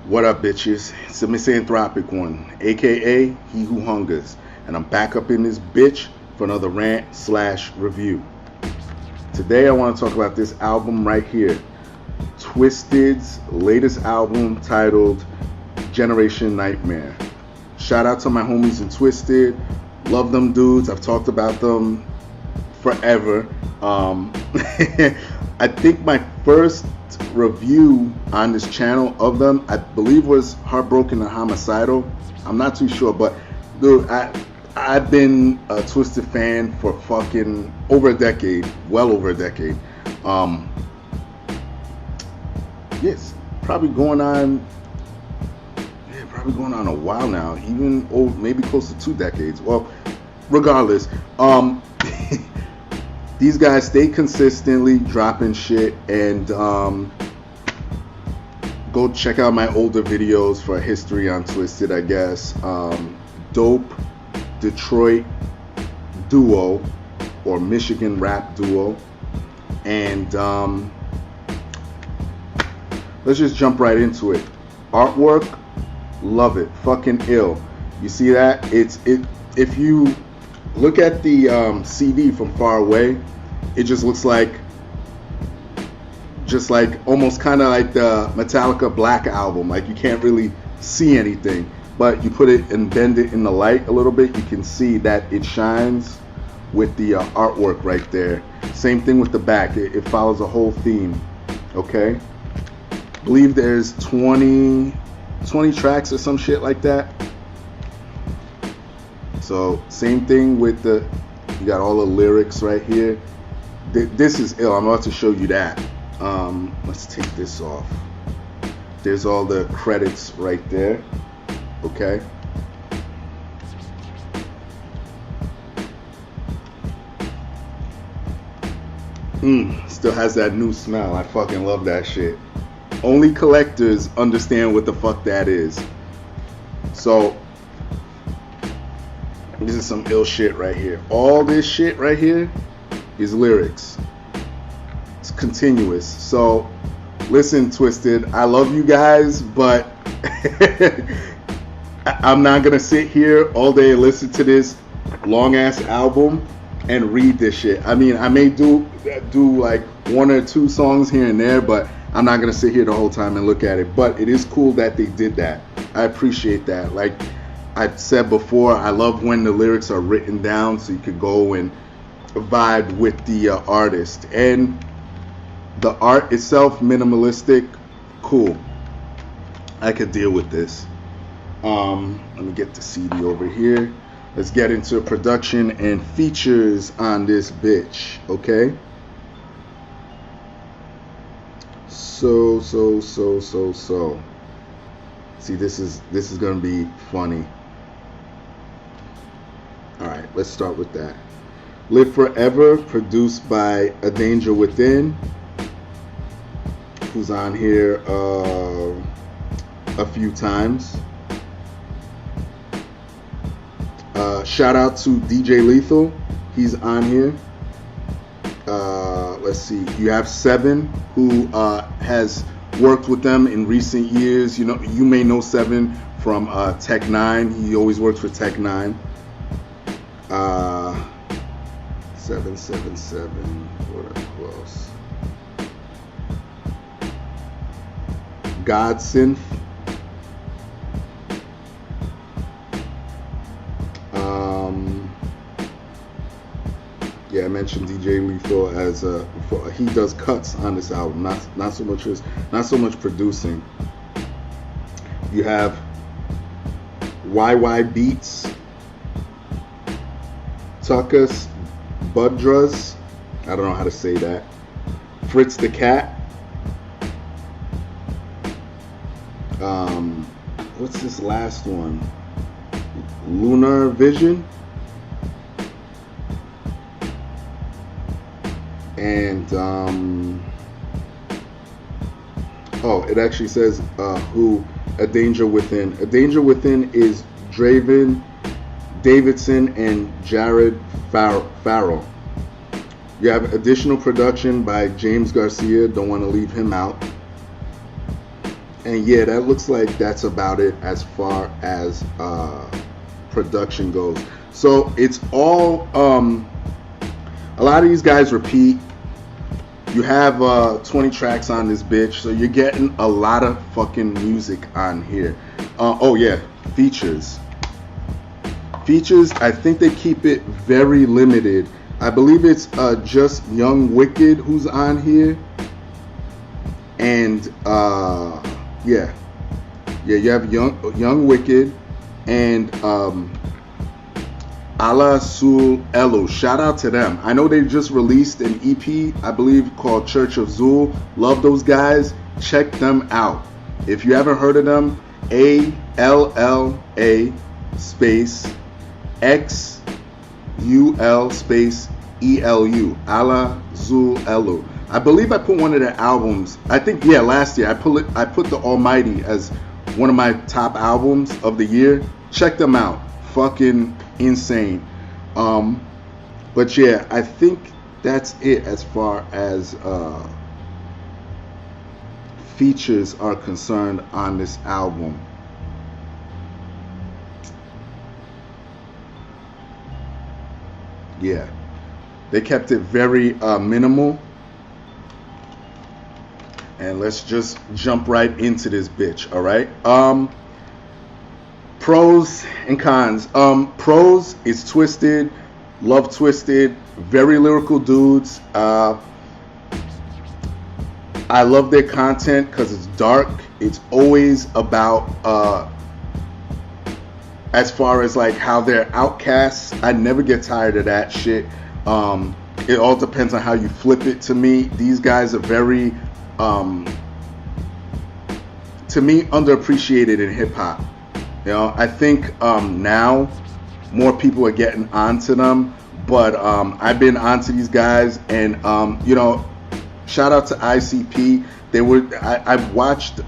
What up, bitches? It's the misanthropic one, aka He Who Hungers, and I'm back up in this bitch for another rant/review. Today I want to talk about this album right here, Twiztid's latest album titled Generation Nightmare. Shout out to my homies in Twiztid. Love them dudes. I've talked about them forever. I think my first review on this channel of them, I believe, was Heartbroken and Homicidal. I'm not too sure, but dude, I've been a Twiztid fan for fucking over a decade, well over a decade. Yes, probably going on a while now, even maybe close to 2 decades. Well, regardless, these guys stay consistently dropping shit, and go check out my older videos for a history on Twiztid, I guess. Dope Detroit duo, or Michigan rap duo. And let's just jump right into it. Artwork, love it, fucking ill. You see that? If you look at the CD from far away, it just looks like almost kind of like the Metallica Black album. Like, you can't really see anything, but you put it and bend it in the light a little bit, you can see that it shines with the artwork right there. Same thing with the back. It follows a whole theme. Okay, I believe there's 20 tracks or some shit like that. So same thing with you got all the lyrics right here. This is ill. I'm about to show you that. Let's take this off. There's all the credits right there. Okay. Still has that new smell. I fucking love that shit. Only collectors understand what the fuck that is. So this is some ill shit right here. All this shit right here is lyrics. It's continuous. So listen, Twiztid, I love you guys, but I'm not gonna sit here all day and listen to this long ass album and read this shit. I mean, I may do like 1 or 2 songs here and there, but I'm not gonna sit here the whole time and look at it. But it is cool that they did that. I appreciate that. Like I've said before, I love when the lyrics are written down so you could go and vibe with the artist. And the art itself, minimalistic, cool. I could deal with this. Let me get the CD over here. Let's get into production and features on this bitch, okay? So. See, this is gonna be funny. Alright, let's start with that. Live Forever, produced by A Danger Within, who's on here a few times. Shout out to DJ Lethal, he's on here. Let's see, you have Seven, who has worked with them in recent years. You know, you may know Seven from Tech 9. He always works for Tech 9. 777. What else? Godsynth. Yeah, I mentioned DJ Lethal as he does cuts on this album, not so much producing. You have YY Beats, Tuckus Budruz, I don't know how to say that, Fritz the Cat, what's this last one? Lunar Vision. And oh, it actually says who A Danger Within. A Danger Within is Draven Davidson and Jared Farrell. You have additional production by James Garcia. Don't want to leave him out. And yeah, that looks like that's about it as far as production goes. So it's all a lot of these guys repeat. You have 20 tracks on this bitch, so you're getting a lot of fucking music on here. Oh yeah, features. Features, I think they keep it very limited. I believe it's just Young Wicked who's on here. And yeah, you have Young Wicked and Ala Sul Elu. Shout out to them. I know they just released an EP, I believe, called Church of Zul. Love those guys. Check them out. If you haven't heard of them, ALLA space XUL space ELU. Ala Zul Elu. I believe I put one of their albums. I think last year I put The Almighty as one of my top albums of the year. Check them out. Fucking insane. But yeah, I think that's it as far as features are concerned on this album. Yeah, they kept it very minimal. And let's just jump right into this bitch. All right. Pros and cons. Pros is Twiztid. Love Twiztid. Very lyrical dudes. I love their content because it's dark. It's always about as far as like how they're outcasts. I never get tired of that shit. It all depends on how you flip it. To me, these guys are very to me underappreciated in hip hop. You know, I think now more people are getting onto them, but I've been onto these guys, and you know, shout out to ICP. I watched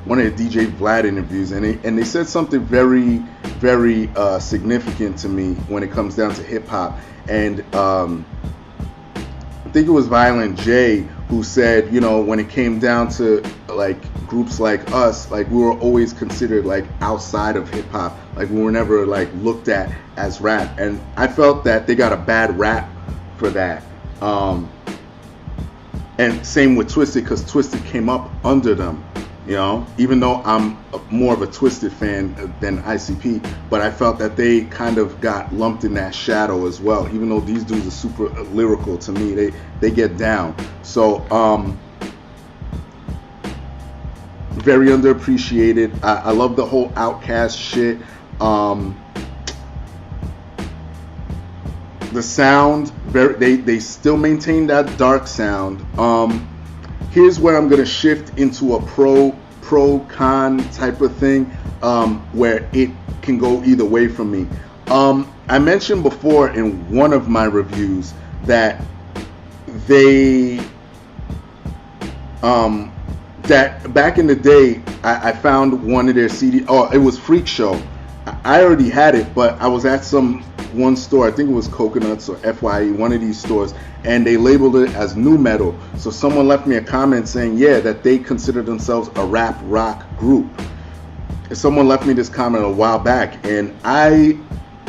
one of the DJ Vlad interviews, and they said something very, very significant to me when it comes down to hip hop. And I think it was Violent J who said, you know, when it came down to like groups like us, like we were always considered like outside of hip hop, like we were never like looked at as rap. And I felt that they got a bad rap for that. And same with Twiztid, because Twiztid came up under them, you know, even though I'm more of a Twiztid fan than ICP, but I felt that they kind of got lumped in that shadow as well, even though these dudes are super lyrical. To me, they get down. So very underappreciated. I love the whole Outkast shit. The sound, they still maintain that dark sound. Here's where I'm gonna shift into a pro-con type of thing, where it can go either way for me. I mentioned before in one of my reviews that that back in the day, I found one of their CD. Oh, it was Freak Show. I already had it, but I was at one store, I think it was Coconuts or FYE, one of these stores, and they labeled it as new metal. So someone left me a comment saying, yeah, that they consider themselves a rap rock group. And someone left me this comment a while back, and I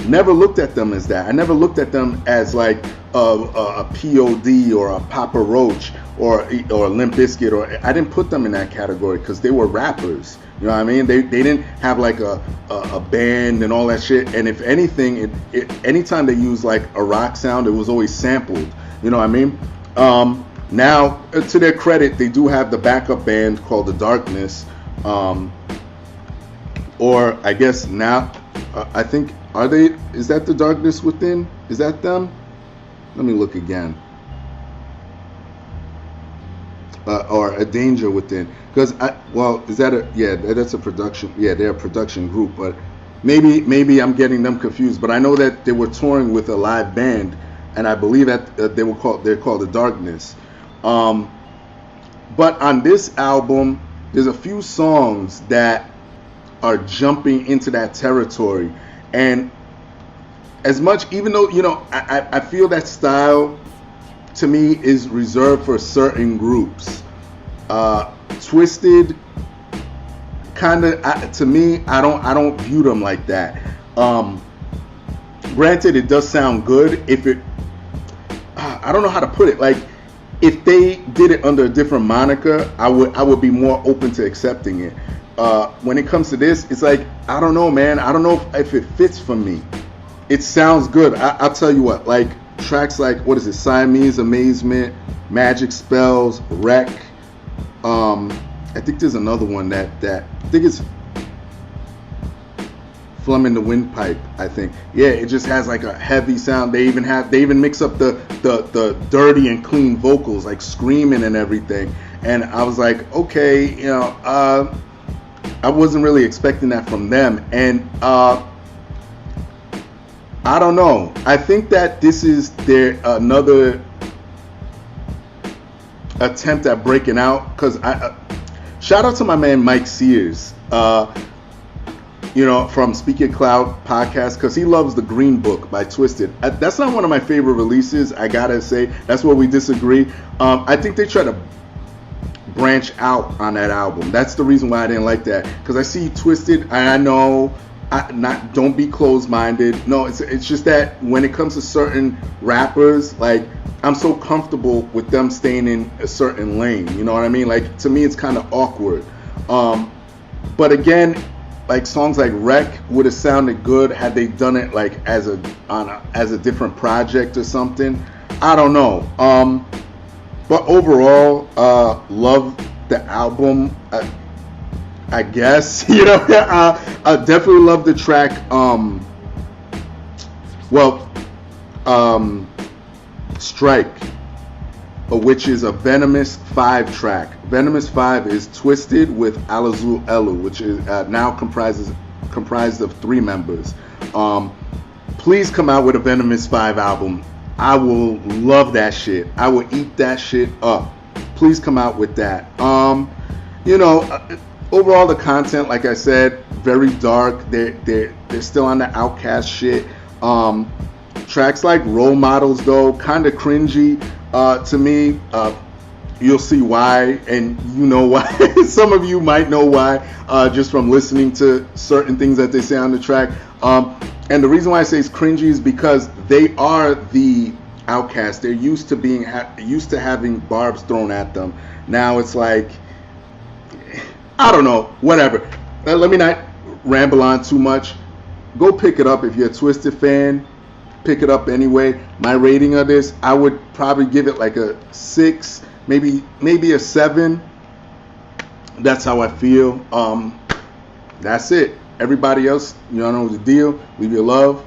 never looked at them as that. I never looked at them as like a POD or a Papa Roach or Limp Bizkit, or I didn't put them in that category because they were rappers. You know what I mean? They didn't have like a band and all that shit. And if anything, anytime they used like a rock sound, it was always sampled. You know what I mean? Now, to their credit, they do have the backup band called The Darkness. Or I guess now, I think, is that The Darkness Within? Is that them? Let me look again. or a danger within. Because is that that's a production? Yeah, they're a production group, but maybe I'm getting them confused. But I know that they were touring with a live band, and I believe that they're called The Darkness. But on this album, there's a few songs that are jumping into that territory, and as much, even though I feel that style to me is reserved for certain groups. Twiztid kind of, to me, I don't view them like that. Granted, it does sound good. If it, I don't know how to put it. Like, if they did it under a different moniker, I would be more open to accepting it. When it comes to this, it's like, I don't know, man. I don't know if it fits for me. It sounds good. I'll tell you what. Like tracks like, what is it? Siamese Amazement, Magic Spells, Wreck. I think there's another one that I think it's Flumming the Windpipe. I think. Yeah, it just has like a heavy sound. They even mix up the dirty and clean vocals, like screaming and everything. And I was like, okay, I wasn't really expecting that from them. And I don't know. I think that this is their another attempt at breaking out. Because shout out to my man Mike Sears, from Speak Your Cloud podcast, because he loves The Green Book by Twiztid. That's not one of my favorite releases, I gotta say. That's where we disagree. I think they try to branch out on that album. That's the reason why I didn't like that, because I see Twiztid, and I know, don't be closed-minded. No, it's just that when it comes to certain rappers, like, I'm so comfortable with them staying in a certain lane. You know what I mean? Like, to me, it's kind of awkward. But again, like songs like Wreck would have sounded good had they done it like as a different project or something. I don't know. But overall, love the album. I guess I definitely love the track. Strike, which is a Venomous 5 track. Venomous 5 is Twiztid with Alazul Elu, which is now comprised of 3 members. Please come out with a Venomous 5 album. I will love that shit. I will eat that shit up. Please come out with that. Overall, the content, like I said, very dark. They're still on the Outkast shit. Tracks like Role Models, though, kind of cringy to me. You'll see why, and you know why. Some of you might know why, just from listening to certain things that they say on the track. And the reason why I say it's cringy is because they are the Outkast. They're used to having barbs thrown at them. Now it's like, I don't know, whatever. Let me not ramble on too much. Go pick it up if you're a Twiztid fan. Pick it up anyway. My rating of this, I would probably give it like a 6, maybe a 7. That's how I feel. That's it. Everybody else, y'all know the deal. Leave your love,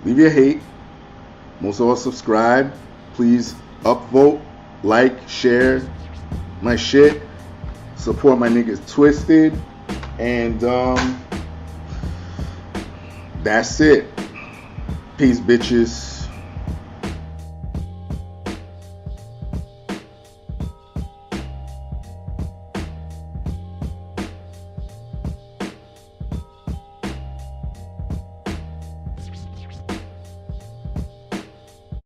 leave your hate. Most of us subscribe. Please upvote, like, share my shit. Support my niggas Twiztid. And that's it. Peace, bitches.